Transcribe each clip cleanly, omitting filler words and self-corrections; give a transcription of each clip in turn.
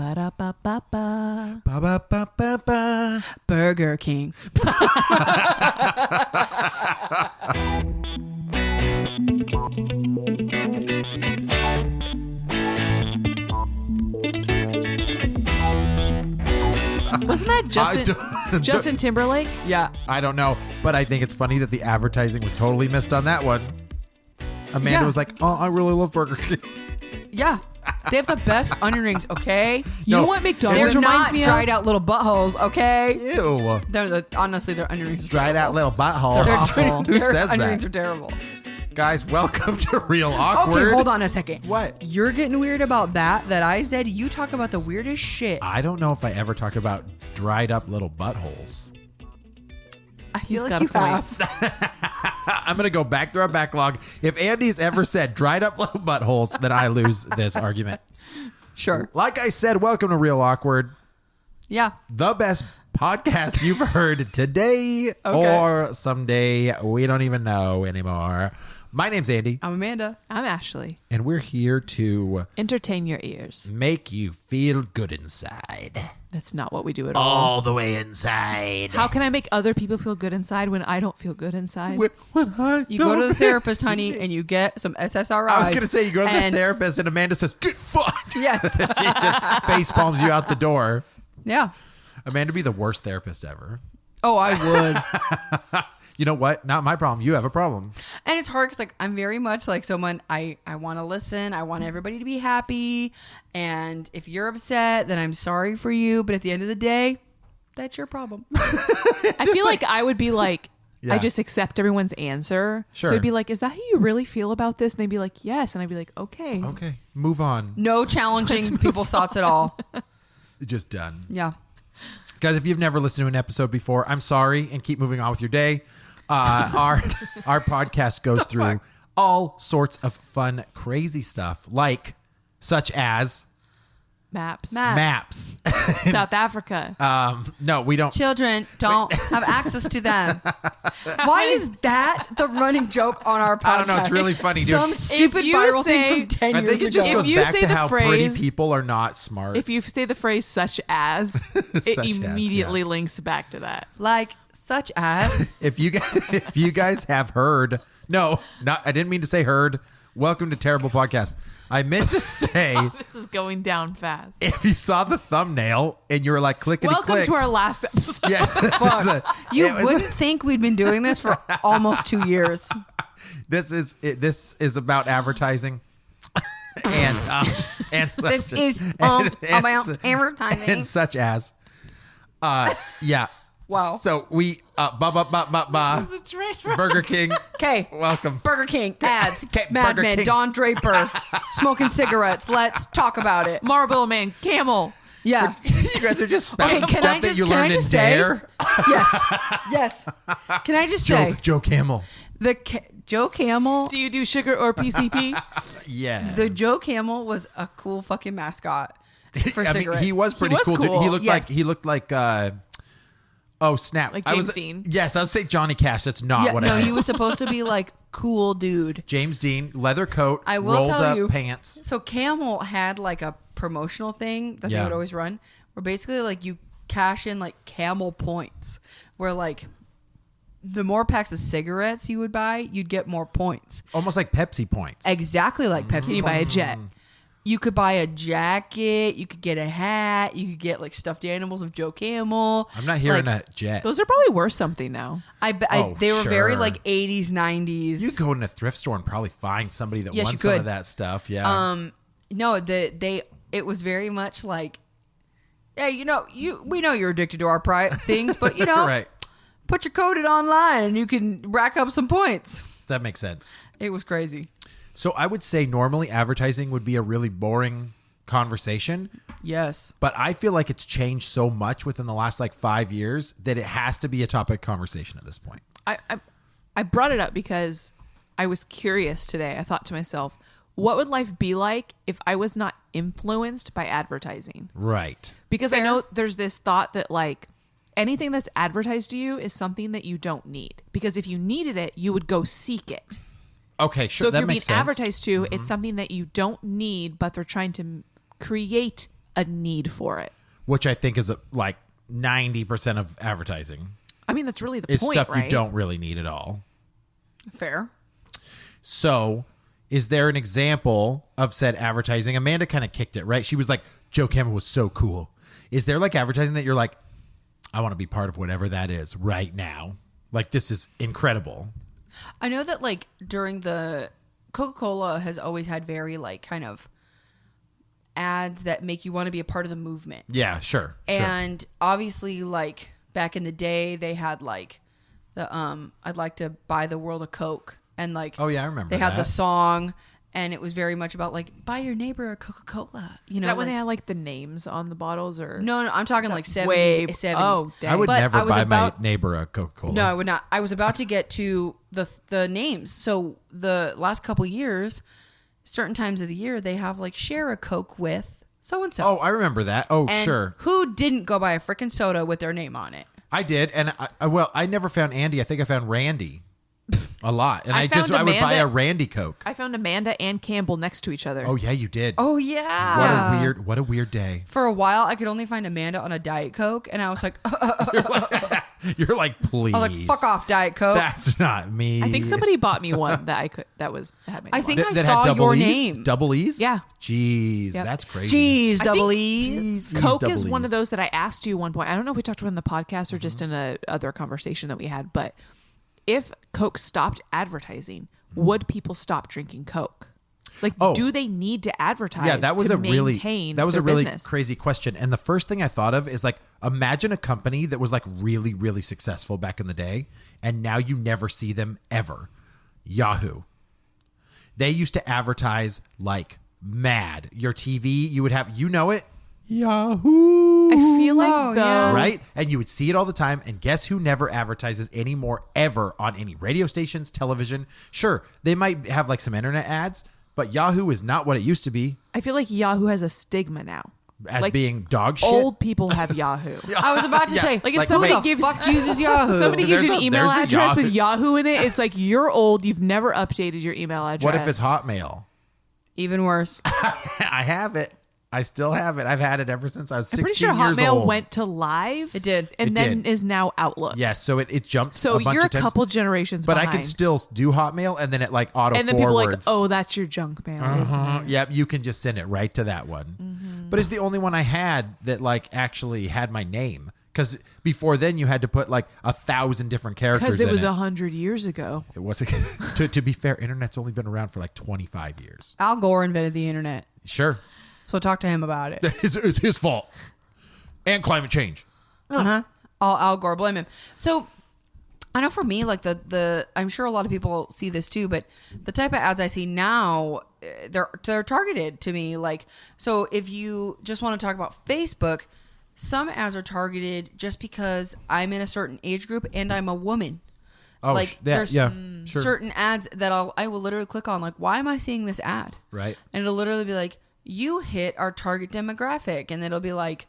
Ba-da-ba-ba-ba. Ba-ba-ba-ba-ba. Burger King. Wasn't that Justin Timberlake? Yeah. I don't know, but I think it's funny that the advertising was totally missed on that one. Amanda was like, "Oh, I really love Burger King." Yeah. They have the best onion rings, okay? You know what McDonald's reminds me of? Dried out little buttholes, okay? Ew. Honestly, their onion rings are Dried terrible. out little butthole. They're awful. Who Their says onion that? rings are terrible. Guys, welcome to Real Awkward. Okay, hold on a second. What? You're getting weird about that I said. You talk about the weirdest shit. I don't know if I ever talk about dried up little buttholes. I feel like you have. I'm going to go back through our backlog. If Andy's ever said dried up little buttholes, then I lose this argument. Sure. Like I said, welcome to Real Awkward. Yeah. The best podcast you've heard today or someday. We don't even know anymore. My name's Andy. I'm Amanda. I'm Ashley. And we're here to entertain your ears. Make you feel good inside. That's not what we do at all. All the way inside. How can I make other people feel good inside when I don't feel good inside? You go to the therapist, honey, and you get some SSRIs. I was going to say, you go to the therapist and Amanda says, "Get fucked." Yes. She just face palms you out the door. Yeah. Amanda be the worst therapist ever. Oh, I would. You know what? Not my problem. You have a problem. And it's hard because like I'm very much like someone I want to listen. I want everybody to be happy. And if you're upset, then I'm sorry for you. But at the end of the day, that's your problem. I feel like I would be like, Yeah. I just accept everyone's answer. Sure. So it'd be like, is that how you really feel about this? And they'd be like, yes. And I'd be like, okay. Okay. Move on. No challenging people's thoughts at all. Just done. Yeah. Guys, if you've never listened to an episode before, I'm sorry and keep moving on with your day. Our podcast goes through all sorts of fun, crazy stuff, like such as Maps. South Africa. No, we don't. Children don't have access to them. Why is that the running joke on our podcast? I don't know. It's really funny, dude. Some stupid viral thing from 10 I years think it just ago. goes back to how pretty people are not smart. If you say the phrase such as, it immediately links back to that. Like such as. If you guys have heard, I didn't mean to say heard. Welcome to Terrible Podcast. I meant to say, this is going down fast. if you saw the thumbnail and you were like, clickety click. Welcome to our last episode. Yeah, you wouldn't think we'd been doing this for almost 2 years. This is about advertising, and this is about advertising, and such as, yeah. Wow. So we This is a train wreck. Burger King. Okay. Welcome. Burger King ads. Mad Burger Men. King. Don Draper smoking cigarettes. Let's talk about it. Marlboro Man. Camel. Yeah. You guys are just spouting Okay, stuff that you learned in Dare. Yes. Can I just say Joe Camel. Joe Camel? Do you do sugar or PCP? Yeah. The Joe Camel was a cool fucking mascot for cigarettes. He was pretty cool. cool. He looked like oh snap! Like James Dean. Yes, I was saying Johnny Cash. That's not what I meant. he was supposed to be like cool dude. James Dean, leather coat, I will rolled tell up you, pants. So Camel had like a promotional thing that they would always run, where basically like you cash in like Camel points, where like the more packs of cigarettes you would buy, you'd get more points. Almost like Pepsi points. Exactly like Pepsi. Can you buy a jet? You could buy a jacket. You could get a hat. You could get like stuffed animals of Joe Camel. I'm not hearing a jet. Those are probably worth something now. They were very like 80s, 90s. You could go in a thrift store and probably find somebody that Yes, wants you some could. of that stuff. Yeah. No, it was very much like, hey, we know you're addicted to our things, but Right. put your code in online and you can rack up some points. That makes sense. It was crazy. So I would say normally advertising would be a really boring conversation. Yes. But I feel like it's changed so much within the last like 5 years that it has to be a topic of conversation at this point. I brought it up because I was curious today. I thought to myself, what would life be like if I was not influenced by advertising? Right. Because I know there's this thought that like anything that's advertised to you is something that you don't need. Because if you needed it, you would go seek it. Okay, sure. So if that you're being makes sense. advertised to, it's something that you don't need, but they're trying to create a need for it. Which I think is like 90% of advertising. I mean, that's really the It's point, stuff right? you don't really need at all. Fair. So, is there an example of said advertising? Amanda kind of kicked it, right? She was like, Joe Campbell was so cool. Is there like advertising that you're like, I want to be part of whatever that is right now? Like, this is incredible. I know that like during the Coca-Cola has always had very like kind of ads that make you want to be a part of the movement. Yeah, sure. And obviously like back in the day they had like the I'd like to buy the world a Coke, and like Oh yeah, I remember they had the that. song, and it was very much about like buy your neighbor a Coca-Cola. You know, Is that when like, they had like the names on the bottles, or no, I'm talking like 70s, way- 70s. Oh, dang. I would But never I was buy about- my neighbor a Coca-Cola. No, I would not. I was about to get to the names. So the last couple years, certain times of the year, they have like share a Coke with so and so. Oh, I remember that. Oh, And sure. who didn't go buy a freaking soda with their name on it? I did. And I never found Andy. I think I found Randy a lot. And I found I would buy Amanda- a Randy Coke. I found Amanda and Campbell next to each other. Oh yeah, you did. Oh yeah. What a weird day. For a while, I could only find Amanda on a Diet Coke, and I was like, You're like, please. I was like, fuck off, Diet Coke. That's not me. I think somebody bought me one that I could. That was had my name I on think it. I that saw had double your E's? name. Double E's? Yeah. Jeez, Yep. that's crazy. Jeez, I double think- E's. Coke double is one E's. of those that I asked you one point. I don't know if we talked about it in the podcast or just in a other conversation that we had, but if Coke stopped advertising, would people stop drinking Coke? Like, Oh. do they need to advertise? Yeah, that was to a really maintain that was their a really business? crazy question. And the first thing I thought of is like, imagine a company that was like really, really successful back in the day, and now you never see them ever. Yahoo. They used to advertise like mad. Your TV, you would have, you know it, Yahoo. I feel like Oh, though, yeah. Right? And you would see it all the time. And guess who never advertises anymore, ever, on any radio stations, television? Sure, they might have like some internet ads, but Yahoo is not what it used to be I feel like Yahoo has a stigma now. as Like, being dog shit. Old people have Yahoo. I was about to Yeah. say, Like if Like, somebody wait, gives fuck uses Yahoo. somebody gives you There's an a- email there's a address with Yahoo. Yahoo in it, it's like you're old. You've never updated your email address. What if it's Hotmail? Even worse. I have it. I still have it. I've had it ever since I was 16 I'm pretty sure years Hotmail old. went to live. It did. and It then did. is now Outlook. Yes, so it jumped So a bunch you're a of times. couple generations But behind. I can still do Hotmail, and then it like auto and then people are like, forwards. oh, that's your junk mail, isn't it? Yep, you can just send it right to that one. Mm-hmm. But it's the only one I had that like actually had my name. Because before then you had to put like 1,000 different characters Because in it was it. 100 years ago. It wasn't. to be fair, internet's only been around for like 25 years. Al Gore invented the internet. Sure. So talk to him about it. It's his fault. And climate change. Uh-huh. All Al Gore, blame him. So I know for me, like the I'm sure a lot of people see this too, but the type of ads I see now, they're targeted to me. Like, so if you just want to talk about Facebook, some ads are targeted just because I'm in a certain age group and I'm a woman. Oh, like that, there's yeah, sure. certain ads that I will literally click on, like, why am I seeing this ad? Right. And it'll literally be like, you hit our target demographic, and it'll be like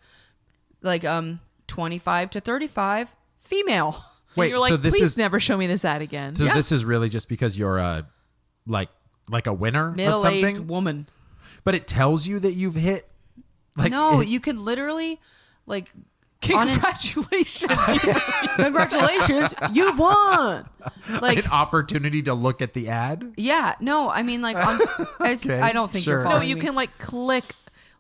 25 to 35 female. Wait, and you're like, so this please is never show me this ad again. so Yeah. this is really just because you're a like a winner of Middle-aged something, woman. but it tells you that you've hit. Like No, it- you could literally like Congratulations. congratulations, you've won. Like, an opportunity to look at the ad. yeah, no, I mean, like, Okay, I don't think sure. you're no, following you me. can like click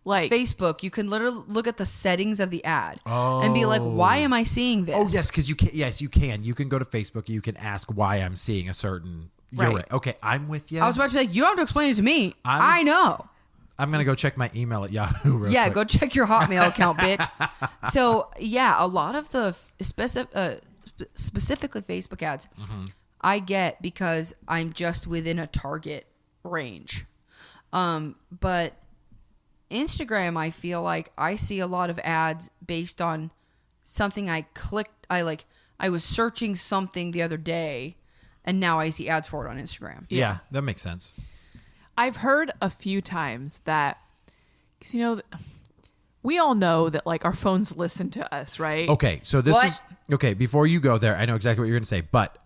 like Facebook, you can literally look at the settings of the ad and be like, why am I seeing this? Oh yes, because you can. Yes, you can. You can go to Facebook. You can ask why I'm seeing a certain. You're Right. right. Okay, I'm with you. I was about to be like, you don't have to explain it to me. I know. I'm gonna go check my email at Yahoo. Real Yeah, quick. go check your Hotmail account, bitch. So, yeah, a lot of the specifically Facebook ads I get because I'm just within a target range. But Instagram, I feel like I see a lot of ads based on something I clicked. I was searching something the other day, and now I see ads for it on Instagram. Yeah, that makes sense. I've heard a few times that, because we all know that like our phones listen to us, right? Okay, so this What? is okay. Before you go there, I know exactly what you're gonna say, but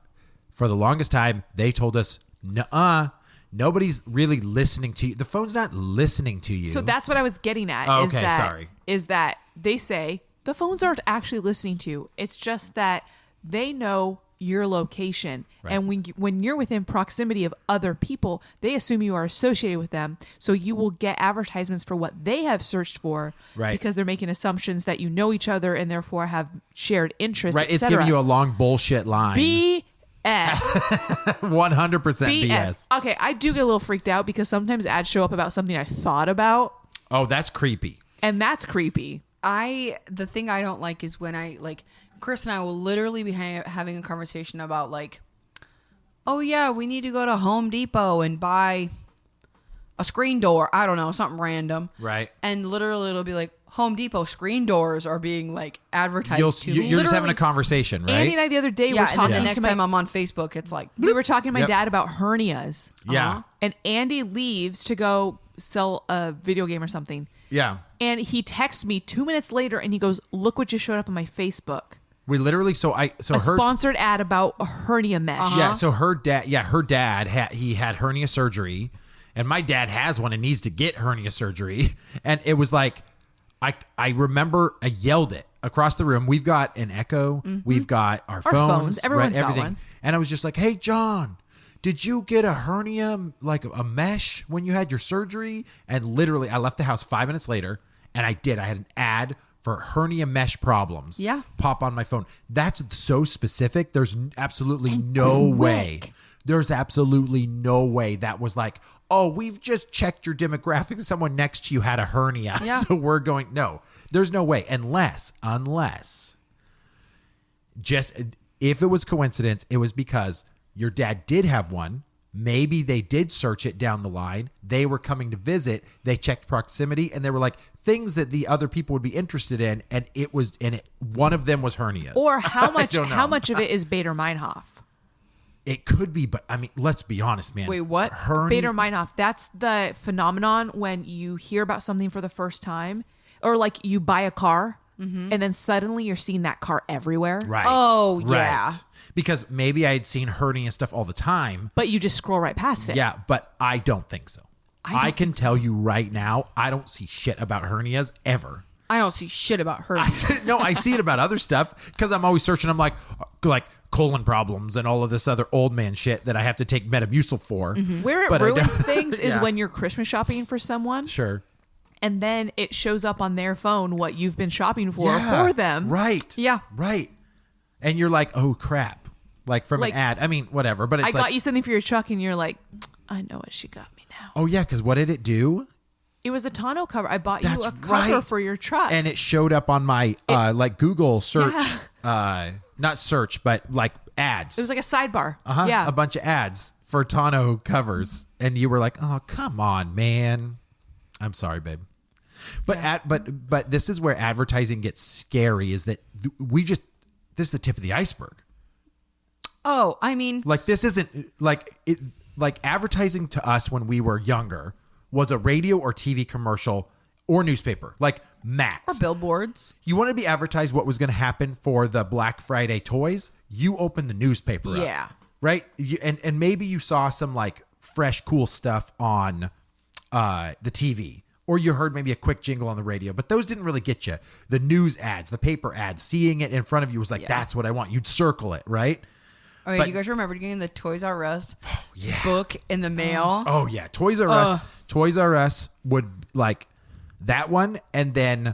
for the longest time, they told us, "Nuh-uh, nobody's really listening to you. The phone's not listening to you." So that's what I was getting at. Oh, is okay, that sorry. is that they say the phones aren't actually listening to you. It's just that they know your location. Right. And when you're within proximity of other people, they assume you are associated with them. So you will get advertisements for what they have searched for, Right. because they're making assumptions that you know each other and therefore have shared interests. Right. It's giving you a long bullshit line. BS. 100% BS. Okay, I do get a little freaked out because sometimes ads show up about something I thought about, Oh, that's creepy. and that's creepy. The thing I don't like is when Chris and I will literally be having a conversation about oh yeah, we need to go to Home Depot and buy a screen door. I don't know, something random. Right. And literally it'll be Home Depot screen doors are being advertised to me. You're just having a conversation, right? Andy and I the other day were Yeah, and talking then the next to my time I'm on Facebook, it's we were talking to my Yep. dad about hernias. Yeah. And Andy leaves to go sell a video game or something. Yeah. And he texts me 2 minutes later and he goes, "Look what just showed up on my Facebook. We literally, A sponsored ad about a hernia mesh." Yeah, so her dad had hernia surgery, and my dad has one and needs to get hernia surgery. And it was I remember I yelled it across the room. We've got an Echo, we've got our phones, everyone's right, got everything. one. And I was just like, "Hey, John, did you get a hernia, a mesh when you had your surgery?" And literally, I left the house 5 minutes later, and I did. I had an ad for hernia mesh problems. Yeah. Pop on my phone. That's so specific. There's absolutely no way. There's absolutely no way that was "Oh, we've just checked your demographics. Someone next to you had a hernia." Yeah. So we're going, no, there's no way. Unless just if it was coincidence, it was because your dad did have one. Maybe they did search it down the line. They were coming to visit. They checked proximity, and they were things that the other people would be interested in, and one of them was hernias. Or how much don't know. how much of it is Bader Meinhof? It could be, but I mean, let's be honest, man. Wait, what? Bader Meinhof. That's the phenomenon when you hear about something for the first time, or you buy a car and then suddenly you're seeing that car everywhere. Right. Oh, yeah. Right. Because maybe I had seen hernia stuff all the time. But you just scroll right past it. Yeah, but I don't think so. I can tell you right now, I don't see shit about hernias ever. I don't see shit about her. No, I see it about other stuff because I'm always searching. I'm like colon problems and all of this other old man shit that I have to take Metamucil for. Where it But I ruins don't- things is Yeah. when you're Christmas shopping for someone, Sure. and then it shows up on their phone what you've been shopping for Yeah, for them. Right. Yeah. Right. And you're like, oh crap. From an ad. I mean, whatever. But it's I got you something for your truck, and you're like, "I know what she got me now." Oh yeah, because what did it do? It was a tonneau cover. I bought That's you a cover right. for your truck. And it showed up on my Google search, not search, but ads. It was like a sidebar. Uh-huh. Yeah. A bunch of ads for tonneau covers, and you were like, "Oh, come on, man." I'm sorry, babe. But but this is where advertising gets scary. Is that this is the tip of the iceberg. Oh, I mean, This isn't advertising to us when we were younger was a radio or TV commercial or newspaper, max. or billboards. You want to be advertised what was going to happen for the Black Friday toys? You open the newspaper up, Yeah. right? And maybe you saw some fresh, cool stuff on the TV, or you heard maybe a quick jingle on the radio, but those didn't really get you. The news ads, the paper ads, seeing it in front of you was that's what I want. You'd circle it, right? Oh, yeah, But- you guys remember getting the Toys R Us yeah. book in the mail? Oh yeah, Toys R Us. Toys R Us would that one, and then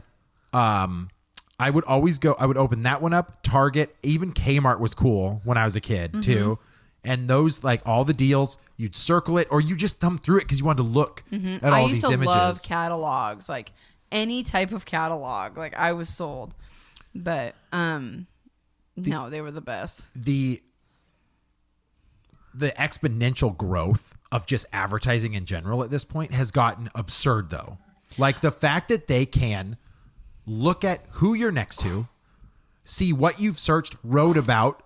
I would always go. I would open that one up. Target, even Kmart was cool when I was a kid too. And those all the deals, you'd circle it or you just thumb through it because you wanted to look at all I these used to images. love catalogs, any type of catalog. I was sold, but no, they were the best. The exponential growth of just advertising in general at this point has gotten absurd though. The fact that they can look at who you're next to, see what you've searched, wrote about,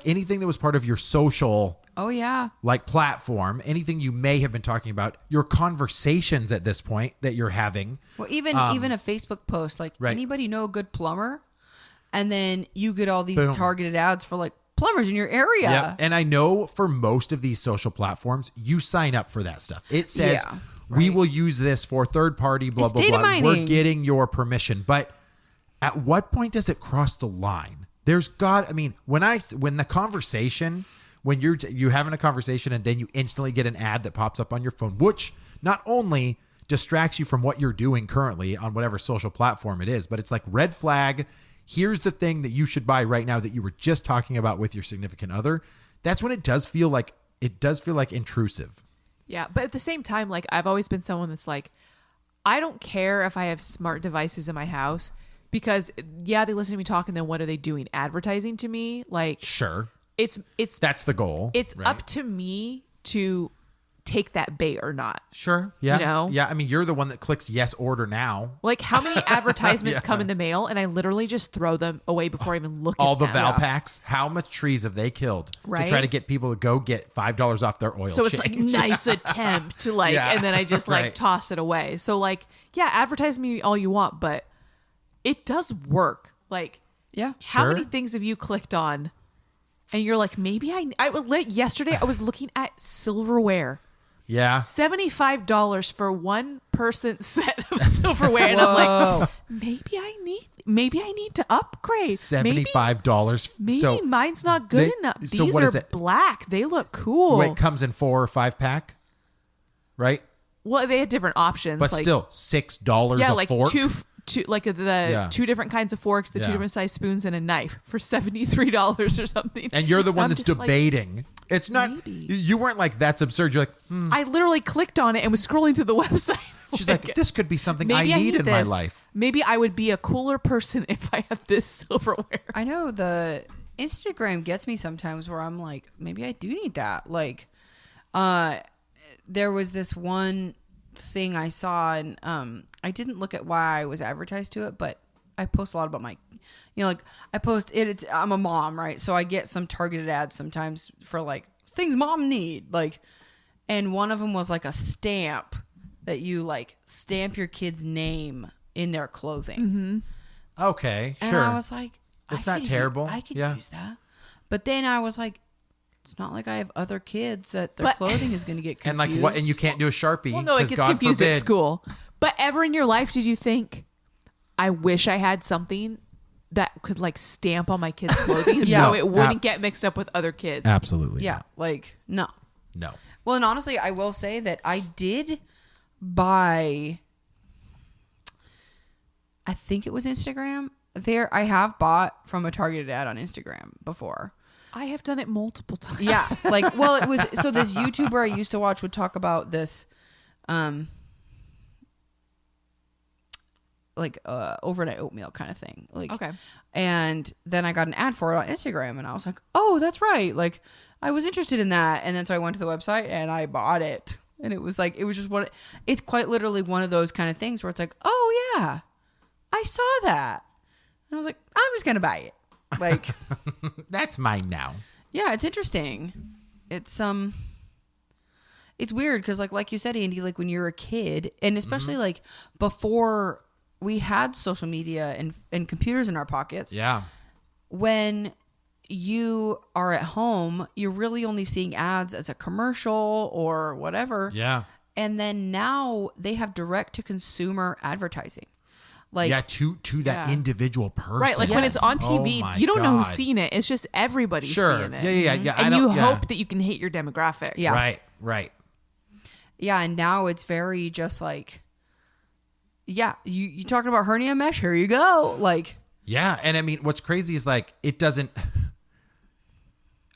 anything that was part of your social Oh yeah, platform, anything you may have been talking about, your conversations at this point that you're having. well even a Facebook post Right. anybody know a good plumber, and then you get all these Boom. targeted ads for plumbers in your area. Yep. And I know for most of these social platforms, you sign up for that stuff. It says, Yeah. We will use this for third party, blah, It's blah, data blah. mining. We're getting your permission. But at what point does it cross the line? There's got, I mean, when the conversation, when you're having a conversation and then you instantly get an ad that pops up on your phone, which not only distracts you from what you're doing currently on whatever social platform it is, but it's like red flag. Here's the thing that you should buy right now that you were just talking about with your significant other. That's when it does feel like intrusive. Yeah, but at the same time, like I've always been someone that's like, I don't care if I have smart devices in my house because yeah, they listen to me talk and then what are they doing? Advertising to me? Like Sure. it's That's the goal. it's right? up to me to take that bait or not. Sure. Yeah. You know? Yeah. I mean, you're the one that clicks yes, order now. Like how many advertisements Yeah. come in the mail and I literally just throw them away before I even look All at the them. Val packs. How much trees have they killed to Right? try to get people to go get $5 off their oil So it's change? like nice attempt to like, Yeah. and then I just like Right. toss it away. So like, yeah, advertise me all you want, but it does work. Like, Yeah. how Sure. many things have you clicked on? And you're like, maybe yesterday I was looking at silverware. Yeah. $75 for one person set of silverware, and I'm like, maybe I need to upgrade. $75. Maybe So mine's not good they- enough. so These what are is it? black. They look cool. it comes in 4 or 5 pack, right? Well, they had different options, But like still $6 yeah, a like fork. two like the Yeah. 2 different kinds of forks, the 2 Yeah. different size spoons, and a knife for $73 or something. And you're the one I'm that's just like, debating. It's not. maybe. You weren't like that's absurd. You're like, I literally clicked on it and was scrolling through the website. she's like, this could be something I need in my life. Maybe I would be a cooler person if I had this silverware. I know the Instagram gets me sometimes where I'm like, maybe I do need that. Like, there was this one thing I saw and I didn't look at why I was advertised to it, but I post a lot about my, like I post it. I'm a mom, right? So I get some targeted ads sometimes for like things mom need, like, and one of them was like a stamp that you like stamp your kid's name in their clothing. Okay, And sure. I was like, It's I not could terrible. I could Yeah. use that. But then I was like, it's not like I have other kids that their clothing is going to get confused. and like what? And you can't do a Sharpie. Well, no, it 'cause gets God confused at forbid- school. But ever in your life, did you think, I wish I had something that could like stamp on my kid's clothing Yeah. so it wouldn't get mixed up with other kids? Absolutely. Yeah, like, no. No. Well, and honestly, I will say that I did buy, I think it was Instagram. I have bought from a targeted ad on Instagram before. I have done it multiple times. Yeah, like, well, it was, so this YouTuber I used to watch would talk about this, like, overnight oatmeal kind of thing. Like, Okay. And then I got an ad for it on Instagram and I was like, oh, that's right. Like, I was interested in that. And then so I went to the website and I bought it. And it was like, it was just it's quite literally one of those kind of things where it's like, oh yeah, I saw that. And I was like, I'm just going to buy it. Like, That's mine now. yeah, it's interesting. It's weird because like you said, Andy, like when you're a kid, and especially like before we had social media and computers in our pockets, Yeah. when you are at home, you're really only seeing ads as a commercial or whatever. Yeah. And then now they have direct to consumer advertising. Like, Yeah. To that Yeah. individual person. Right, like when it's Yes. on Oh TV, my you don't know who's God. seeing it. It's just everybody Sure. seeing it. Yeah. And you yeah. hope that you can hit your demographic. Yeah. Right. yeah, and now it's very just like, yeah, you talking about hernia mesh? Here you go. Like, Yeah. And I mean, what's crazy is like, it doesn't,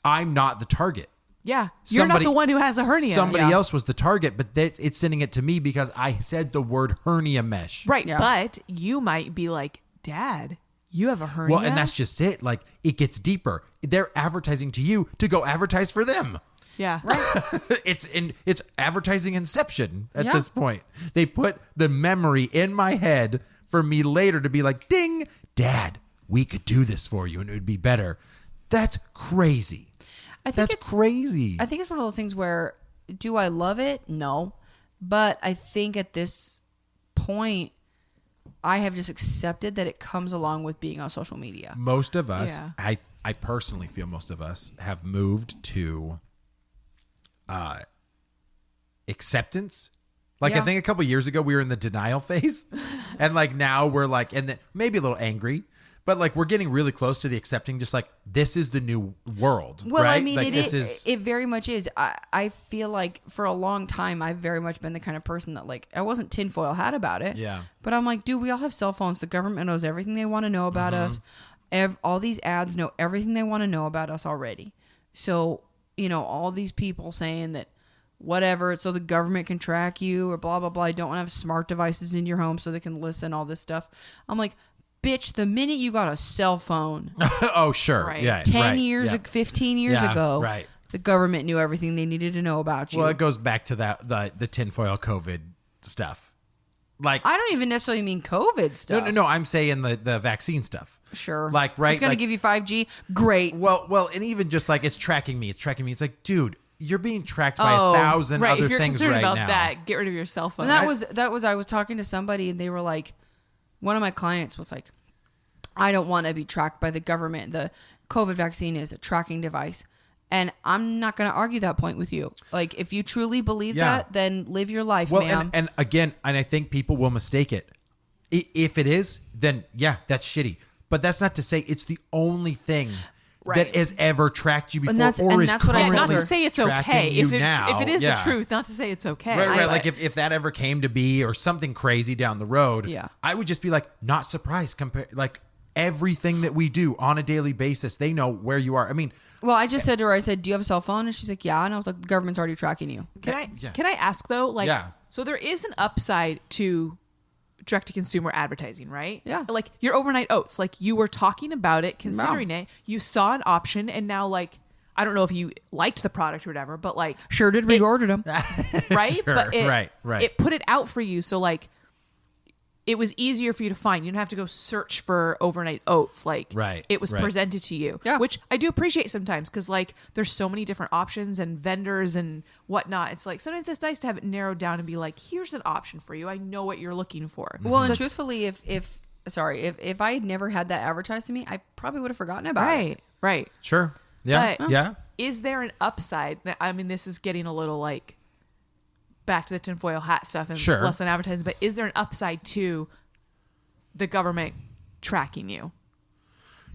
I'm not the target. Yeah. You're not Somebody- the one who has a hernia. Somebody Yeah. else was the target, but it's sending it to me because I said the word hernia mesh. Right. Yeah. But you might be like, Dad, you have a hernia. Well, and that's just it. Like, it gets deeper. They're advertising to you to go advertise for them. yeah. It's advertising inception at Yeah. this point. They put the memory in my head for me later to be like, ding, Dad, we could do this for you and it would be better. That's crazy. I think That's it's crazy. I think it's one of those things where, do I love it? No. But I think at this point, I have just accepted that it comes along with being on social media. Most of us, Yeah. I personally feel most of us have moved to acceptance Like, Yeah. I think a couple years ago we were in the denial phase, and like now we're like, and then maybe a little angry, but like we're getting really close to the accepting. Just like this is the new world. Well, right? I mean, like, it very much is. I feel like for a long time, I've very much been the kind of person that like I wasn't tinfoil hat about it. Yeah. But I'm like, dude, we all have cell phones. The government knows everything they want to know about Mm-hmm. us. All these ads know everything they want to know about us already. So all these people saying that whatever, so the government can track you or blah blah blah. I don't want to have smart devices in your home so they can listen. All this stuff. I'm like, bitch, the minute you got a cell phone. Oh, sure. Right. Yeah. 10 right, years, yeah. 15 years Yeah, ago, right. the government knew everything they needed to know about you. Well, it goes back to that the tinfoil COVID stuff. Like, I don't even necessarily mean COVID stuff. no. I'm saying the vaccine stuff. Sure. Like, right. It's going to like, give you 5G. Great. Well, and even just like it's tracking me. It's like, dude, you're being tracked by 1,000 right. other If you're things concerned right about now. that, get rid of your cell phone. And that was I was talking to somebody and they were like, one of my clients was like, I don't want to be tracked by the government. The COVID vaccine is a tracking device. And I'm not going to argue that point with you. Like, if you truly believe Yeah. that, then live your life, Well, ma'am. and again, and I think people will mistake it. If it is, then yeah, that's shitty. But that's not to say it's the only thing Right. that has ever tracked you before, that's- or and is that's what I yeah, currently told not her. to say it's tracking okay. you If now. it is Yeah. the truth, not to say it's okay. Right, right. But- Like if that ever came to be or something crazy down the road, Yeah. I would just be like, not surprised. Like everything that we do on a daily basis, they know where you are. I mean, well, I just said to her, I said, do you have a cell phone? And she's like, yeah. And I was like, the government's already tracking you. Yeah. Can I ask though? Like, Yeah. so there is an upside to direct to consumer advertising, right? Yeah. Like your overnight oats, like you were talking about it, considering it, you saw an option, and now like I don't know if you liked the product or whatever, but like Sure did. Reordered them. right, Sure, but right. It put it out for you, so like it was easier for you to find. You didn't have to go search for overnight oats. Like Right, it was right. presented to you, Yeah. which I do appreciate sometimes because like there's so many different options and vendors and whatnot. It's like sometimes it's nice to have it narrowed down and be like, here's an option for you. I know what you're looking for. Well, So and it's- truthfully, if I had never had that advertised to me, I probably would have forgotten about it. right. sure. Yeah. But yeah. is there an upside? I mean, this is getting a little like back to the tinfoil hat stuff and Sure. less than advertising, but is there an upside to the government tracking you?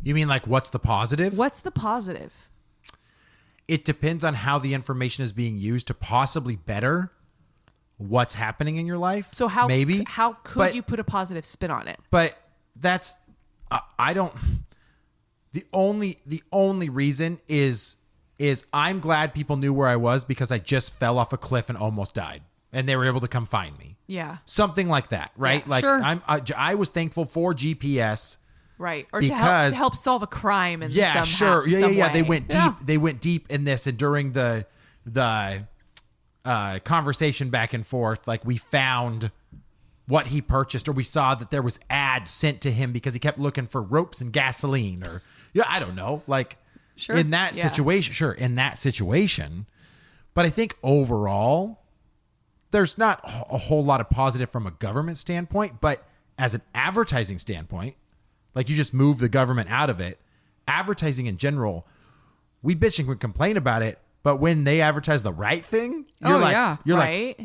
You mean like what's the positive? What's the positive? It depends on how the information is being used to possibly better what's happening in your life. So how maybe how could But- you put a positive spin on it? But that's I don't. The only reason is I'm glad people knew where I was because I just fell off a cliff and almost died, and they were able to come find me. Yeah. Something like that, right? Yeah, like sure. I was thankful for GPS. Right. Or Because- to help solve a crime in Yeah, some sure. some Yeah. They way. went deep. Yeah. They went deep in this, and during the conversation back and forth, like we found what he purchased, or we saw that there was ads sent to him because he kept looking for ropes and gasoline, or I don't know, like Sure. in that Yeah. situation, in that situation. But I think overall, there's not a whole lot of positive from a government standpoint, but as an advertising standpoint, like you just move the government out of it. Advertising in general, we bitch and complain about it, but when they advertise the right thing, you're Oh, like, yeah. you're Right.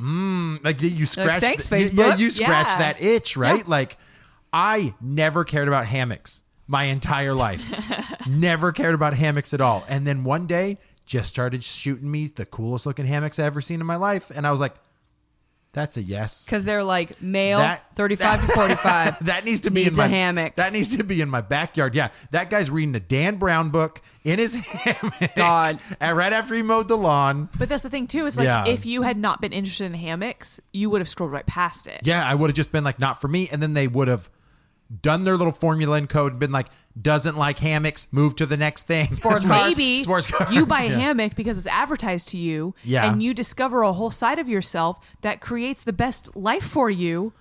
like you scratch. thanks, yeah, Facebook. you scratch Yeah. that itch, right? Yeah. Like, I never cared about hammocks my entire life. Never cared about hammocks at all. And then one day, just started shooting me the coolest looking hammocks I ever seen in my life, and I was like, that's a yes. Because they're like male, That- 35 to 45. That needs to be Needs in a my hammock. That needs to be in my backyard. Yeah, that guy's reading a Dan Brown book in his hammock. God. And right after he mowed the lawn. But that's the thing too. Is like Yeah. if you had not been interested in hammocks, you would have scrolled right past it. Yeah, I would have just been like, not for me. And then they would have done their little formula and code and been like, doesn't like hammocks, move to the next thing. Sports cars. Maybe Sports cars. you buy a Yeah. hammock because it's advertised to you, Yeah. and you discover a whole side of yourself that creates the best life for you.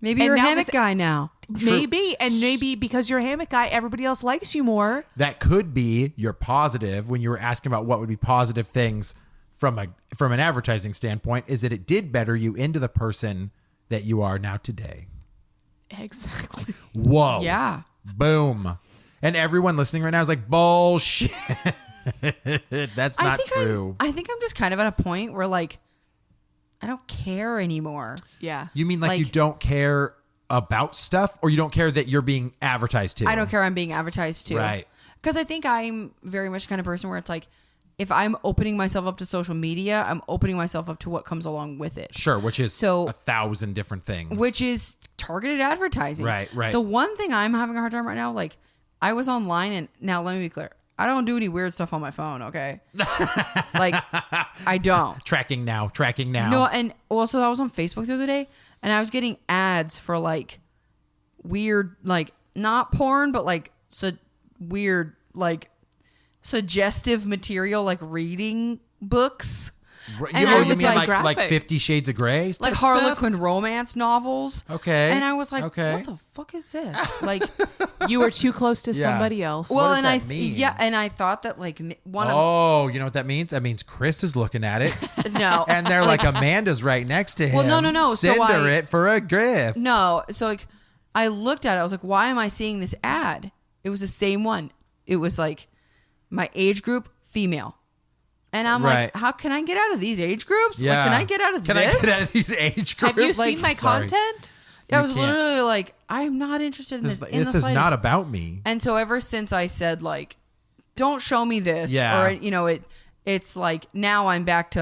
Maybe And you're a now hammock this- guy now. Maybe, and maybe because you're a hammock guy, everybody else likes you more. That could be your positive when you were asking about what would be positive things from an advertising standpoint, is that it did better you into the person that you are now today. Exactly. Whoa. Yeah. Boom. And everyone listening right now is like, bullshit. That's not true. I think I'm just kind of at a point where like I don't care anymore. Yeah. You mean like you Like- don't care about stuff, or you don't care that you're being advertised to? I don't care I'm being advertised to. Right. Because I think I'm very much the kind of person where it's like, if I'm opening myself up to social media, I'm opening myself up to what comes along with it. Sure, which is So- 1,000 different things. Which is targeted advertising. Right. The one thing I'm having a hard time right now, like, I was online, and now let me be clear. I don't do any weird stuff on my phone, okay? Like, I don't. Tracking now. No, and also I was on Facebook the other day, and I was getting ads for, like, weird, like, not porn, but, like, weird, like, suggestive material, like reading books. You was mean like like graphic. 50 Shades of Grey? Like type Harlequin stuff? romance novels. Okay. And I was like, Okay. what the fuck is this? Like, You were too close to Yeah. somebody else. What well, does and that mean? yeah, and I thought that like one of Oh, you know what that means? That means Chris is looking at it. no, And they're like, Amanda's right next to him. Well, no. So Send her I- it for a gift. no. So like, I looked at it. I was like, why am I seeing this ad? It was the same one. It was like my age group, female. And I'm Right. like, how can I get out of these age groups? Yeah. Like, can I get out of Can this? I get out of these age groups? Have you like- seen my Sorry. content? Yeah, I You was can't. literally like, I'm not interested in this. This, in this the is slightest. not about me. And so ever since I said like, don't show me this, Yeah. or it's like now I'm back to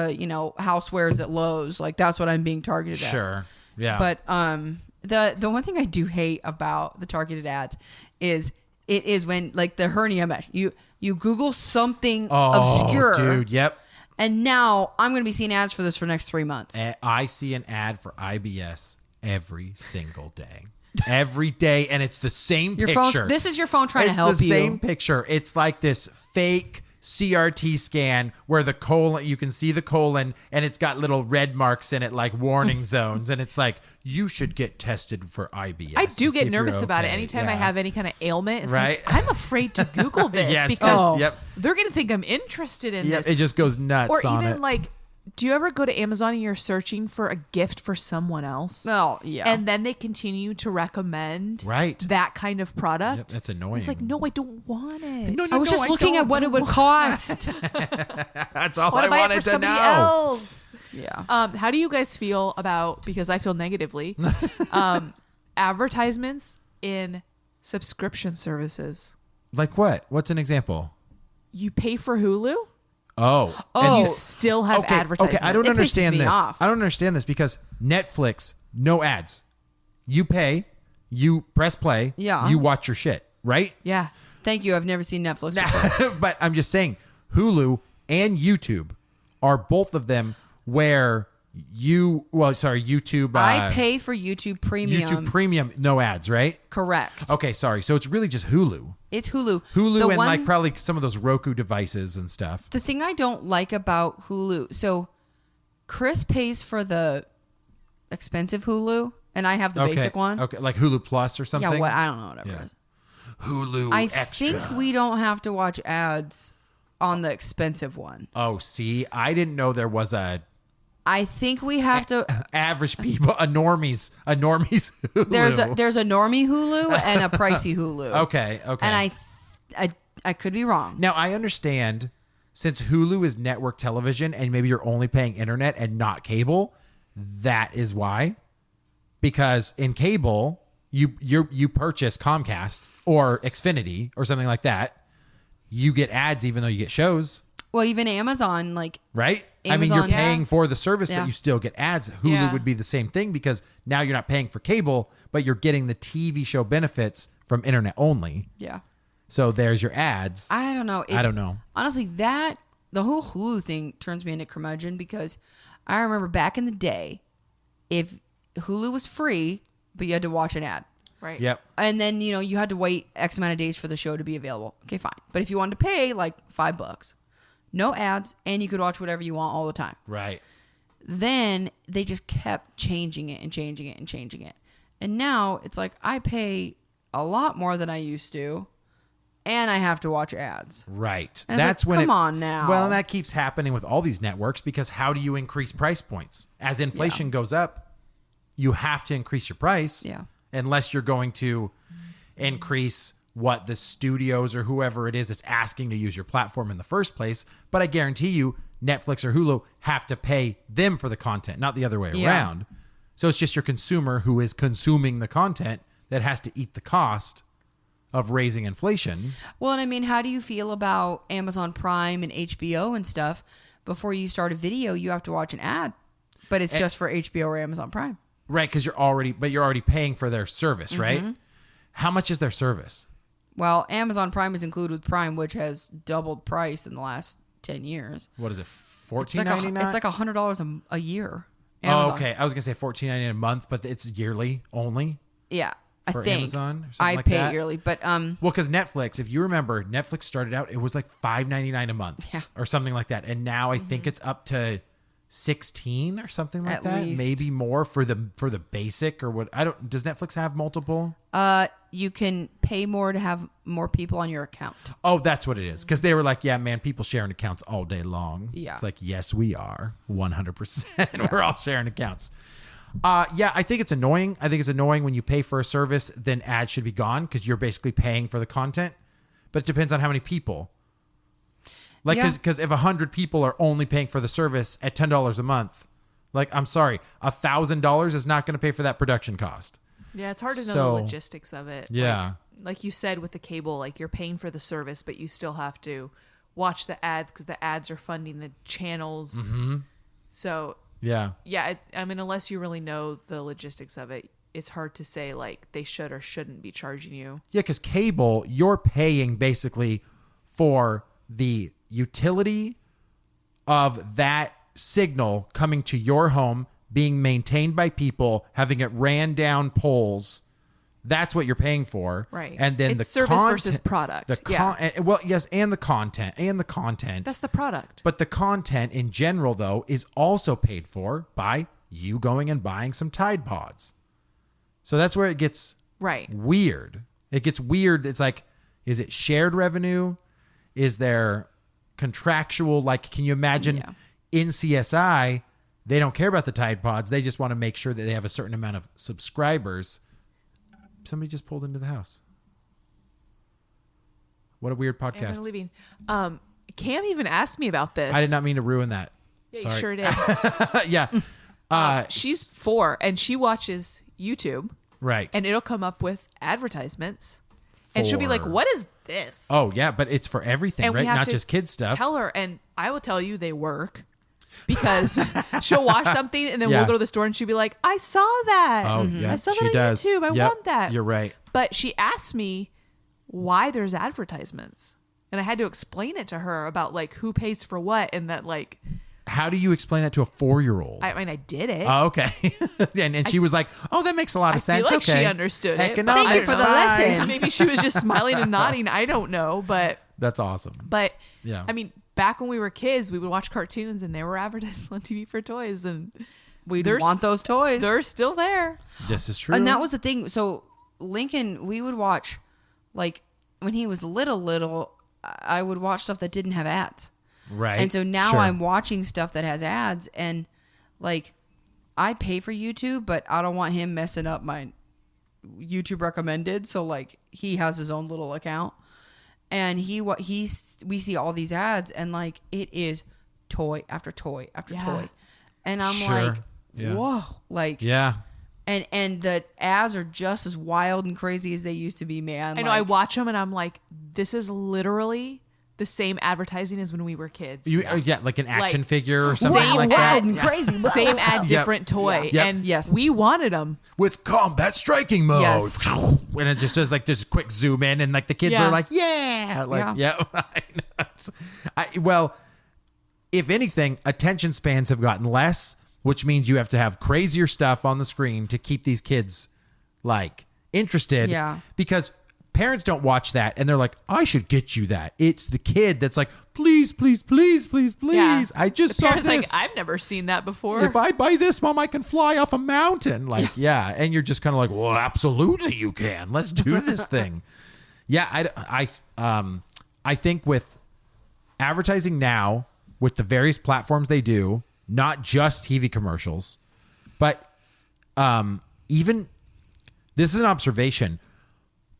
housewares at Lowe's. Like that's what I'm being targeted at. Sure. Yeah. But the one thing I do hate about the targeted ads is it is when like the hernia mesh. You Google something obscure, dude. Yep. and now I'm going to be seeing ads for this for the next 3 months. I see an ad for IBS every single day. Every day, and it's the same Your picture. phone. This is your phone trying to It's help the you. same picture. It's like this fake CRT scan where the colon, you can see the colon, and it's got little red marks in it, like warning zones, and it's like you should get tested for IBS. I do and see get if you're nervous about it okay. anytime I Yeah. have any kind of ailment. It's Right. like, I'm afraid to Google this Yes, because yep. they're going to think I'm interested in Yep, this. it just goes nuts Or on even it. like, do you ever go to Amazon and you're searching for a gift for someone else? Oh yeah. And then they continue to recommend Right. that kind of product. Yep, that's annoying. It's like, no, I don't want it. No, I was just looking at what it would cost. That's all want I to buy it wanted for to somebody know. else. Yeah. How do you guys feel about, because I feel negatively, advertisements in subscription services? Like what? What's an example? You pay for Hulu, Oh. and you And- still have okay, advertisements. Okay, I don't It pisses understand me this. off. I don't understand this because Netflix, no ads. You pay, you press play, Yeah. you watch your shit, right? Yeah. Thank you. I've never seen Netflix before. But I'm just saying, Hulu and YouTube are both of them where YouTube. I pay for YouTube Premium. YouTube Premium, no ads, right? Correct. Okay, sorry. So it's really just Hulu. It's Hulu. Hulu The and one- like probably some of those Roku devices and stuff. The thing I don't like about Hulu, so Chris pays for the expensive Hulu, and I have the Okay. basic one. Okay, like Hulu Plus or something. Yeah, what? I don't know, whatever Yeah. it is. Hulu I Extra. think we don't have to watch ads on the expensive one. Oh, see, I didn't know there was a I think we have to. average people, a normies Hulu. There's a normie Hulu and a pricey Hulu. Okay. And I could be wrong. Now I understand since Hulu is network television and maybe you're only paying internet and not cable, that is why. Because in cable, you purchase Comcast or Xfinity or something like that. You get ads even though you get shows, Well, even Amazon, like right? I Amazon, mean, you're paying yeah. for the service, Yeah. but you still get ads. Hulu Yeah. would be the same thing because now you're not paying for cable, but you're getting the TV show benefits from internet only. yeah. So there's your ads. I don't know. I don't know. Honestly, the whole Hulu thing turns me into curmudgeon because I remember back in the day, if Hulu was free, but you had to watch an ad. Right. Yep. And then, you had to wait X amount of days for the show to be available. Okay, fine. But if you wanted to pay like $5, no ads, and you could watch whatever you want all the time. Right. Then they just kept changing it and changing it and changing it. And now it's like I pay a lot more than I used to, and I have to watch ads. Right. And it's That's like, when come on now. Well, and that keeps happening with all these networks because how do you increase price points? As inflation goes up, you have to increase your price. Yeah. Unless you're going to increase what the studios or whoever it is that's asking to use your platform in the first place. But I guarantee you, Netflix or Hulu have to pay them for the content, not the other way around. So it's just your consumer who is consuming the content that has to eat the cost of raising inflation. Well, and I mean, how do you feel about Amazon Prime and HBO and stuff? Before you start a video, you have to watch an ad, but it's just for HBO or Amazon Prime. Right, because you're already paying for their service, right? How much is their service? Well, Amazon Prime is included with Prime, which has doubled price in the last 10 years. What is it, $14.99? It's like $100 a year. Amazon. Oh, okay. I was gonna say $14.99 a month, but it's yearly only. Yeah, for I think Amazon or something I like pay that. yearly, but well, because Netflix, if you remember, Netflix started out it was like $5.99 a month, or something like that, and now I think it's up to 16 or something like At that, least. maybe more for the basic or what. I don't. Does Netflix have multiple? you can pay more to have more people on your account. Oh, that's what it is. Because they were like, yeah, man, people sharing accounts all day long. Yeah. It's like, yes, we are 100%. We're all sharing accounts. Yeah, I think it's annoying. I think it's annoying when you pay for a service, then ads should be gone because you're basically paying for the content. But it depends on how many people. Like, because if 100 people are only paying for the service at $10 a month, like, I'm sorry, $1,000 is not going to pay for that production cost. Yeah, it's hard to know So, the logistics of it. Yeah. Like you said with the cable, like you're paying for the service, but you still have to watch the ads because the ads are funding the channels. So Yeah. I mean, unless you really know the logistics of it, it's hard to say like they should or shouldn't be charging you. Yeah, because cable, you're paying basically for the utility of that signal coming to your home, being maintained by people, having it ran down poles. That's what you're paying for. Right. And then It's the service versus product. Well, yes, and the content. That's the product. But the content in general, though, is also paid for by you going and buying some Tide Pods. So that's where it gets weird. It gets weird. It's like, is it shared revenue? Is there contractual? Like, can you imagine in CSI, they don't care about the Tide Pods. They just want to make sure that they have a certain amount of subscribers. Somebody just pulled into the house. What a weird podcast. I'm leaving. Cam even asked me about this. I did not mean to ruin that. Yeah, Sorry. you sure did. Yeah. She's 4 and she watches YouTube. Right. And it'll come up with advertisements. And she'll be like, what is this? Oh, yeah, but it's for everything, And we right? have Not to just kids stuff. Tell her, and I will tell you they work because she'll watch something and then we'll go to the store and she'll be like, I saw that. Oh, yeah. I saw she that on does. YouTube. I want that. You're right. But she asked me why there's advertisements. And I had to explain it to her about like who pays for what and that like. How do you explain that to a 4-year-old? I mean, I did it. Oh, okay. and she was like, oh, that makes a lot of sense. I feel like okay. she understood it. Economics. Thank you for the bye. lesson. Maybe she was just smiling and nodding. I don't know. But That's awesome. Yeah. I mean, back when we were kids, we would watch cartoons and there were advertisements on TV for toys. And We'd want those toys. They're still there. This is true. And that was the thing. So Lincoln, we would watch, like, when he was little, I would watch stuff that didn't have ads. Right. And so now Sure. I'm watching stuff that has ads, and like I pay for YouTube, but I don't want him messing up my YouTube recommended. So like he has his own little account, and we see all these ads, and like it is toy after toy after toy, and I'm like, whoa, like Yeah. And the ads are just as wild and crazy as they used to be, man. I know. I watch them and I'm like, this is literally the same advertising as when we were kids. Like an action Like, figure or something same like that. wild and crazy, bro. Same ad, different toy. Yep. And Yes. we wanted them. With combat striking mode. Yes. And it just does like this quick zoom in and like the kids Yeah. are like, yeah. Like, yeah. Well, if anything, attention spans have gotten less, which means you have to have crazier stuff on the screen to keep these kids like interested. Yeah. Because parents don't watch that and they're like, I should get you that. It's the kid that's like, please, please, please, please, please. Yeah. I just The saw parent's this. like, I've never seen that before. If I buy this, Mom, I can fly off a mountain. Like, yeah. And you're just kind of like, well, absolutely you can. Let's do this thing. Yeah. I think with advertising now, with the various platforms they do, not just TV commercials, but even, this is an observation,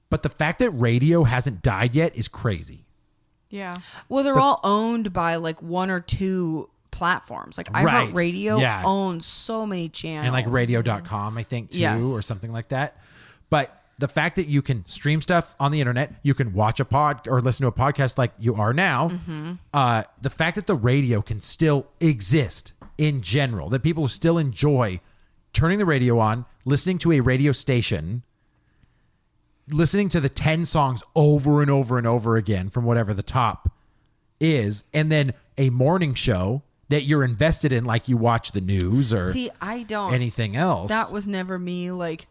but the fact that radio hasn't died yet is crazy. Yeah. Well, they're all owned by like one or two platforms. Like Right. iHeartRadio owns so many channels. And like radio.com, I think, too, Yes. or something like that. But the fact that you can stream stuff on the internet, you can watch a pod or listen to a podcast like you are now, the fact that the radio can still exist in general, that people still enjoy turning the radio on, listening to a radio station, listening to the 10 songs over and over and over again from whatever the top is, and then a morning show that you're invested in, like you watch the news or I don't anything else. That was never me. Like,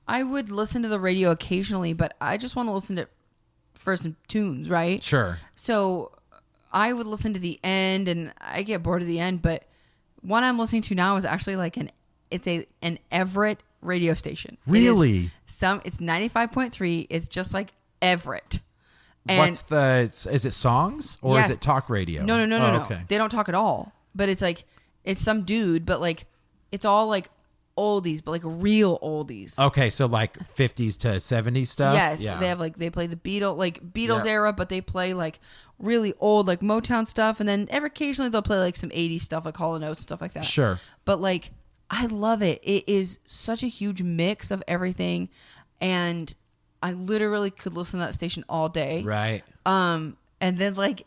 I would listen to the radio occasionally, but I just want to listen to for some tunes, right? Sure. So I would listen to the end, and I get bored of the end. But one I'm listening to now is actually like an Everett radio station. Really? It's 95.3. It's just like Everett. And What's is it songs or Yes. is it talk radio? No. Oh, okay. They don't talk at all. But it's like, it's some dude, but like, it's all like oldies, but like real oldies. Okay, so like 50s to 70s stuff? Yes, Yeah. they have like, they play the Beatles Yeah. era, but they play like really old like Motown stuff, and then occasionally they'll play like some 80s stuff like Hall & Oates and stuff like that. Sure. But like, I love it. It is such a huge mix of everything, and I literally could listen to that station all day. Right. And then like,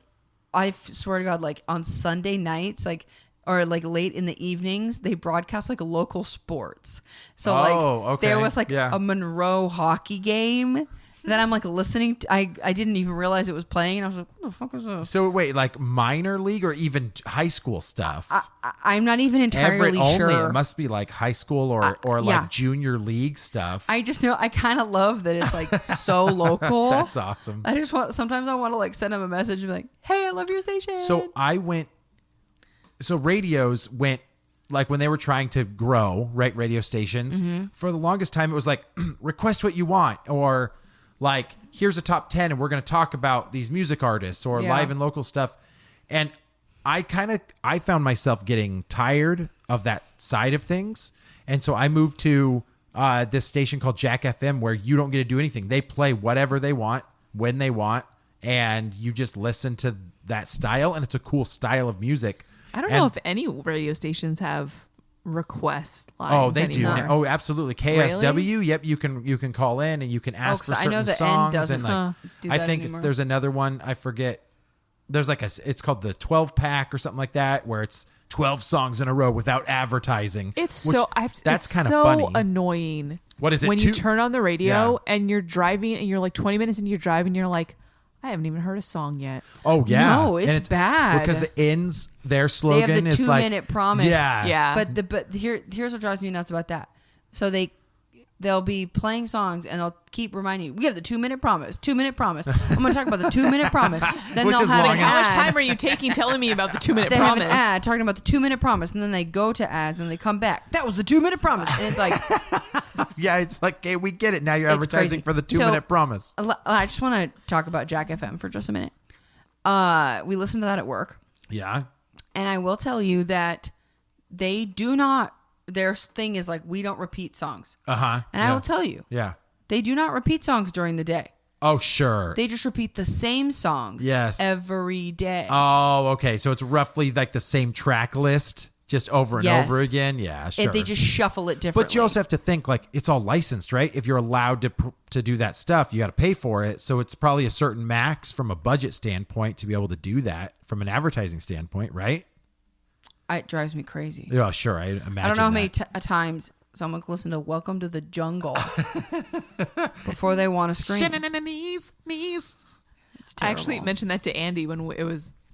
I swear to God, like on Sunday nights, like, or like late in the evenings, they broadcast like local sports. So okay. there was like Yeah. a Monroe hockey game that I'm like listening to. I didn't even realize it was playing. And I was like, what the fuck is this? So wait, like minor league or even high school stuff? I'm not even entirely Everett sure. only. It must be like high school or like yeah. junior league stuff. I just know I kind of love that it's like so local. That's awesome. I just want, sometimes I want to like send them a message and be like, hey, I love your station. So radios went, like when they were trying to grow, right, radio stations, for the longest time it was like, request what you want, or like, here's a top 10 and we're going to talk about these music artists or Yeah. live and local stuff. And I found myself getting tired of that side of things. And so I moved to this station called Jack FM, where you don't get to do anything. They play whatever they want, when they want, and you just listen to that style. And it's a cool style of music. I don't know if any radio stations have request lines. Oh, they anymore. do. Oh, absolutely. KSW. Yep, you can call in and you can ask for 'cause I certain know the N songs. doesn't and like, do I that think anymore. there's another one. I forget. There's like it's called the 12 pack or something like that, where it's 12 songs in a row without advertising. It's which- so that's kind of so funny. annoying. What is it, when you two- turn on the radio Yeah. and you're driving and you're like 20 minutes into your drive and you're like, I haven't even heard a song yet. Oh yeah, No, And it's bad. because the ends. Their they slogan have the is like 2-minute promise. Yeah, Yeah. But here's what drives me nuts about that. So they'll be playing songs and they'll keep reminding you, we have the 2-minute promise, 2-minute promise. I'm going to talk about the 2-minute promise. Then Which they'll is have long an How much ad. time are you taking telling me about the 2-minute They promise? have an ad talking about the 2-minute promise, and then they go to ads, and they come back. That was the 2-minute promise, and it's like, yeah. It's like, hey, we get it now. You're It's advertising crazy. for the So- 2-minute promise. I just want to talk about Jack FM for just a minute. We listen to that at work, Yeah. and I will tell you that they do not. Their thing is like, we don't repeat songs, And and I will tell you, Yeah. they do not repeat songs during the day. Oh sure. They just repeat the same songs Yes. every day. Oh, okay. So it's roughly like the same track list, just over and Yes. over again. Yeah, sure. They just shuffle it differently. But you also have to think like it's all licensed, right? If you're allowed to do that stuff, you got to pay for it. So it's probably a certain max from a budget standpoint to be able to do that from an advertising standpoint, right? It drives me crazy. Yeah, sure. I imagine. I don't know how many that. times someone can listen to "Welcome to the Jungle" before they want to scream. Knees. It's I actually terrible. mentioned that to Andy when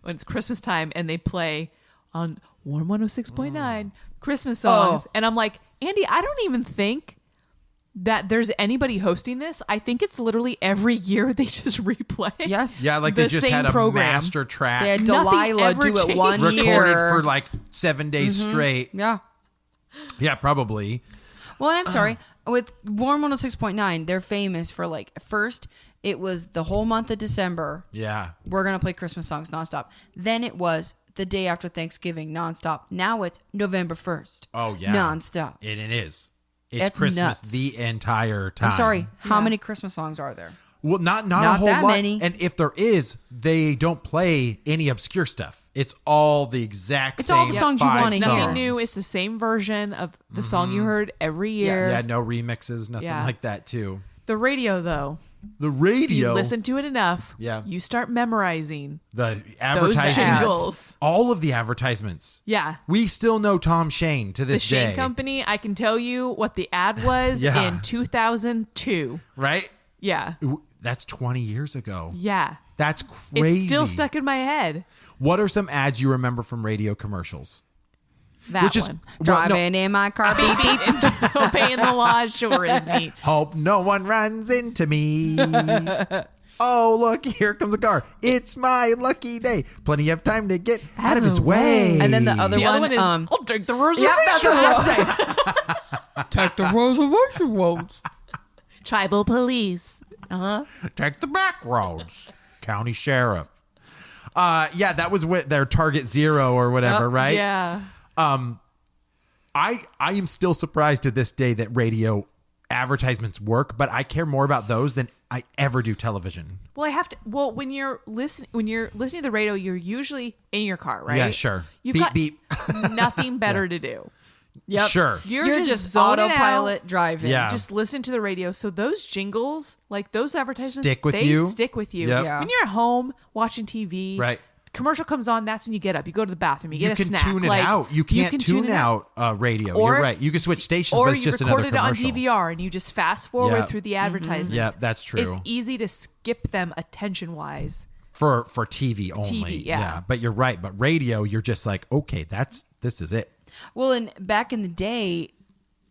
it's Christmas time and they play on Warm 106.9 Christmas songs. Oh. And I'm like, Andy, I don't even think that there's anybody hosting this. I think it's literally every year they just replay. Yes. Yeah, like The they just same had a program. master track They had Nothing Delilah ever do it changed. one recorded year. for like 7 days straight. Yeah. Yeah, probably. Well, and I'm sorry. With Warm 106.9, they're famous for like, first, it was the whole month of December. Yeah. We're going to play Christmas songs nonstop. Then it was the day after Thanksgiving nonstop. Now it's November 1st. Oh, yeah. Nonstop. And it is. It's That's Christmas nuts. the entire time. I'm sorry. How Yeah. many Christmas songs are there? Well, not a Not whole that lot. many. And if there is, they don't play any obscure stuff. It's all the exact It's same all the songs you 5 wanna hear. Nothing new. It's the same version of the song you heard every year. Yes. Yeah, no remixes, nothing Yeah. like that too. The radio, though, The radio, you listen to it enough. Yeah. You start memorizing. the advertisements, jingles. all of the advertisements. Yeah. We still know Tom Shane to The this Shane day. Company, I can tell you what the ad was Yeah. in 2002. Right? Yeah. That's 20 years ago. Yeah. That's crazy. It's still stuck in my head. What are some ads you remember from radio commercials? That Which is one. well, no, Driving in my car, beep, beep. Obeying the law sure is neat. hope no one runs into me. Oh, look, here comes a car. It's my lucky day. Plenty of time to get out of his way. And then the other The one, other one is, I'll take the reservation. Yep, that's what I was road. saying. Take the reservation roads. Tribal police. Take the back roads. County sheriff. Yeah, that was what their Target Zero or whatever, Yep. right? Yeah. I am still surprised to this day that radio advertisements work, but I care more about those than I ever do television. Well, I have to. Well, when you're listening to the radio, you're usually in your car, right? Yeah, sure. You've Beep, got beep. nothing better to do. Yep. Sure. You're just zoning autopilot out, driving. Yeah. just listen to the radio. So those jingles, like those advertisements, Stick with they you. stick with you. Yep. Yeah. When you're at home watching TV, Right. commercial comes on, that's when you get up. You go to the bathroom, you You get a can snack. tune it Like, out. You can't tune tune it out radio. Or- You're right. You can switch stations, Or but it's you just record another it on commercial. DVR and you just fast forward Yeah. through the advertisements. Yeah, that's true. It's easy to skip them attention wise. For TV only. TV, yeah. But you're right. But radio, you're just like, okay, this is it. Well, and back in the day,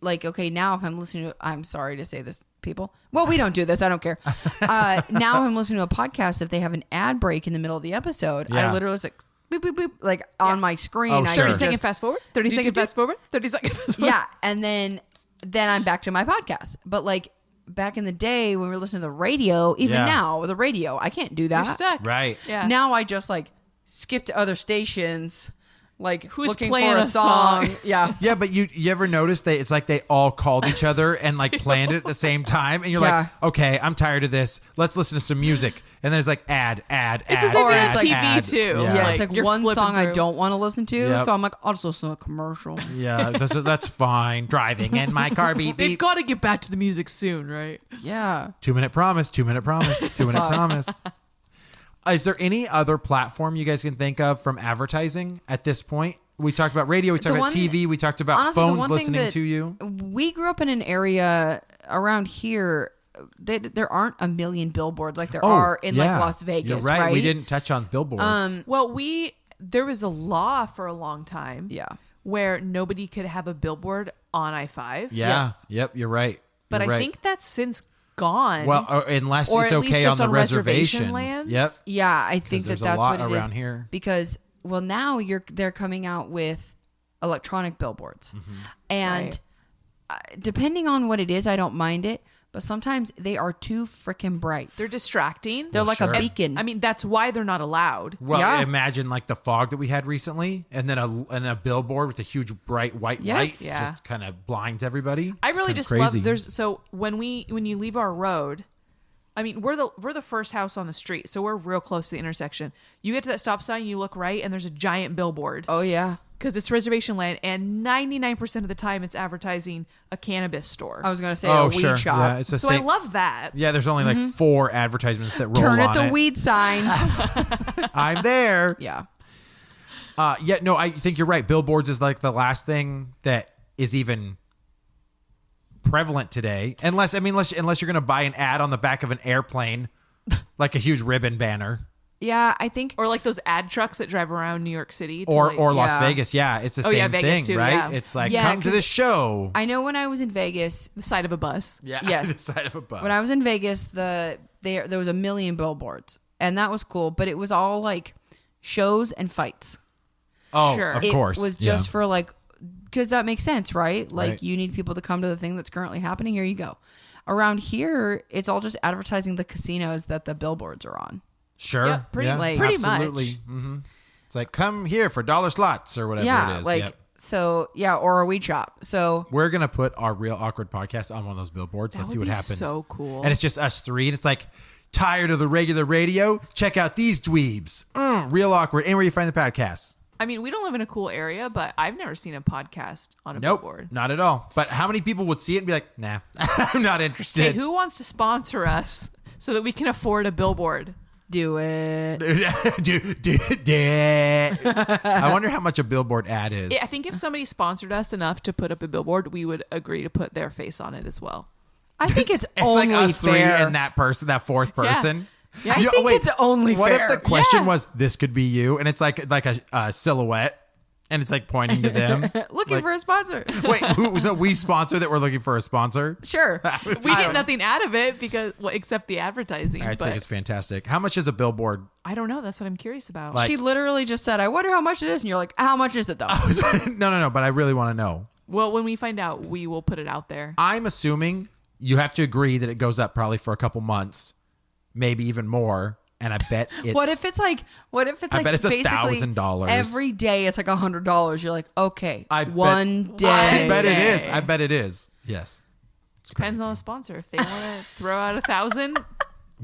like, okay, now if I'm listening to, I'm sorry to say this, people. Well, we don't do this. I don't care. Now if I'm listening to a podcast, if they have an ad break in the middle of the episode, Yeah. I literally was like, boop, boop, boop, like on my screen. Oh, I sure. 30 just- second fast forward, 30 second fast forward, 30 second fast forward. Yeah. And then I'm back to my podcast. But like back in the day when we were listening to the radio, even Yeah. now, the radio, I can't do that. You're stuck. Right. Yeah. Now I just like skip to other stations, like Who's looking playing for a a song? song. Yeah. Yeah, but you ever notice that it's like they all called each other and like planned it at the same time, and you're Yeah. like, okay, I'm tired of this. Let's listen to some music, and then it's like ad. It's the ad, same thing ad, on TV ad. too. Yeah, Yeah, Like, it's like you're one flipping song I through. don't want to listen to, Yep. so I'm like, I'll just listen to a commercial. yeah, that's fine. Driving in my car, beep They've beep. got to get back to the music soon, right? Yeah. 2-minute promise. 2-minute promise. 2-minute Fuck. promise. Is there any other platform you guys can think of from advertising at this point? We talked about radio. We talked The about one- TV. We talked about Honestly, the phones one thing listening that to you. We grew up in an area around here. There aren't a million billboards like there are in like Las Vegas. You're right. We didn't touch on billboards. Well, there was a law for a long time. Yeah. Where nobody could have a billboard on I-5. yeah. yes. Yep. You're right. But You're I right. think that's since gone. Well, unless Or it's at least okay just on the on reservation reservations. lands. Yep. Yeah, I think there's a that's lot what it is around here. because now they're coming out with electronic billboards, Mm-hmm. and depending on what it is, I don't mind it. But sometimes they are too freaking bright. they're distracting. They're like sure. a beacon. I mean, that's why they're not allowed. Well, Yeah. imagine like the fog that we had recently, and then a billboard with a huge bright white Yes. light Yeah. just kind of blinds everybody. I It's really kinda just crazy. love so when you leave our road, I mean, we're the first house on the street, so we're real close to the intersection. You get to that stop sign, you look right, and there's a giant billboard oh yeah, because it's reservation land, and 99% of the time it's advertising a cannabis store. I was gonna say Oh a weed sure, shop. yeah, it's the so same. I love that. Yeah, there's only like 4 advertisements that roll Turn on at the it. weed sign. I'm there. Yeah. Yeah, no, I think you're right. Billboards is like the last thing that is even prevalent today, unless you're going to buy an ad on the back of an airplane, like a huge ribbon banner, Yeah, I think Or like those ad trucks that drive around New York City. to, or like- Las Yeah. Vegas. Yeah, it's the Oh, yeah, same Vegas thing, too, right? yeah. It's like Yeah, come to 'cause this show. I know when I was in Vegas. the side of a bus. Yeah, Yes. the side of a bus. When I was in Vegas, there was a million billboards, and that was cool. But it was all like shows and fights. oh, Sure. of It course, was yeah. just for like, because that makes sense, right? Like Right. you need people to come to the thing that's currently happening. Here you go. Around here, it's all just advertising the casinos that the billboards are on. Sure. Yeah, pretty- like- pretty absolutely. much. Mm-hmm. It's like, come here for dollar slots or whatever Yeah, it is. like Yep. so. Yeah, or a weed shop. So We're going to put our Real Awkward podcast on one of those billboards. That Let's see would what be happens. so cool. And it's just us 3. And it's like, Tired of the regular radio? Check out these dweebs. Real awkward. Anywhere you find the podcast. I mean, we don't live in a cool area, but I've never seen a podcast on a Nope, billboard. not at all. But how many people would see it and be like, nah, I'm not interested. Hey, who wants to sponsor us so that we can afford a billboard? Do it. I wonder how much a billboard ad is. Yeah, I think if somebody sponsored us enough to put up a billboard, we would agree to put their face on it as well. I think it's It's only like us fair. three and that person, that fourth person. Yeah, I think it's only what fair. if the question Yeah. was, this could be you? And it's like a silhouette and it's like pointing to them. Looking Like, for a sponsor. Wait, so we sponsor that we're looking for a sponsor? Sure. We get nothing out of it because, well, except the advertising. I but think it's fantastic. How much is a billboard? I don't know. That's what I'm curious about. Like- She literally just said, I wonder how much it is. And you're like, how much is it though? No, but I really want to know. Well, when we find out, we will put it out there. I'm assuming you have to agree that it goes up probably for a couple months, maybe even more. And I bet it's... What if it's like I bet it's basically $1,000. every day it's like $100. You're like, okay, one day. I bet it is. day. I bet it is. Yes. It's Depends crazy. on the sponsor. If they want to throw out 1,000,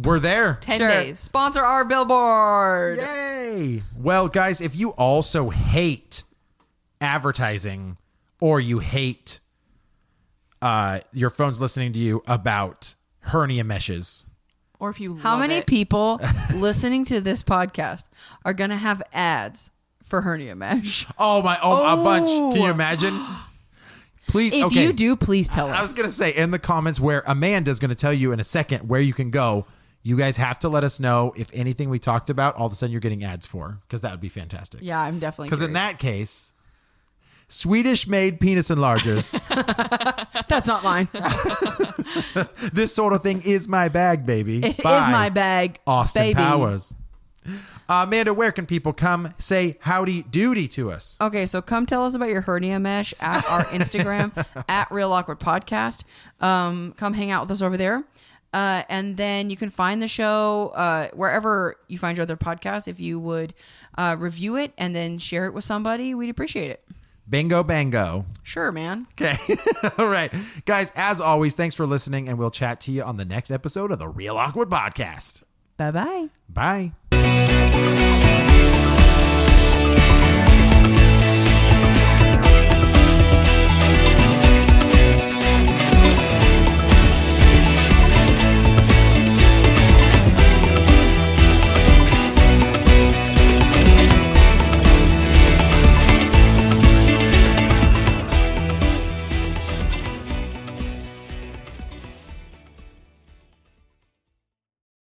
We're there. 10 Sure. days. Sponsor our billboard. Yay! Well, guys, if you also hate advertising or you hate your phone's listening to you about hernia meshes, Or if you How love many it. people listening to this podcast are going to have ads for hernia mesh? a bunch. Can you imagine? Please, If okay. you do, please tell I was us. going to say in the comments where Amanda's going to tell you in a second where you can go. You guys have to let us know if anything we talked about, all of a sudden you're getting ads for, because that would be fantastic. Yeah, I'm definitely Because in curious. that case, Swedish-made penis enlargers. That's not mine. This sort of thing is my bag, baby. It is Bye. my bag, Austin baby. Powers. Amanda, where can people come say howdy doody to us? Okay, so come tell us about your hernia mesh at our Instagram at Real Awkward Podcast. Come hang out with us over there. And then you can find the show wherever you find your other podcasts. If you would review it and then share it with somebody, we'd appreciate it. Bingo bango. Sure, man. Okay. All right. Guys, as always, thanks for listening, and we'll chat to you on the next episode of the Real Awkward Podcast. Bye-bye. Bye.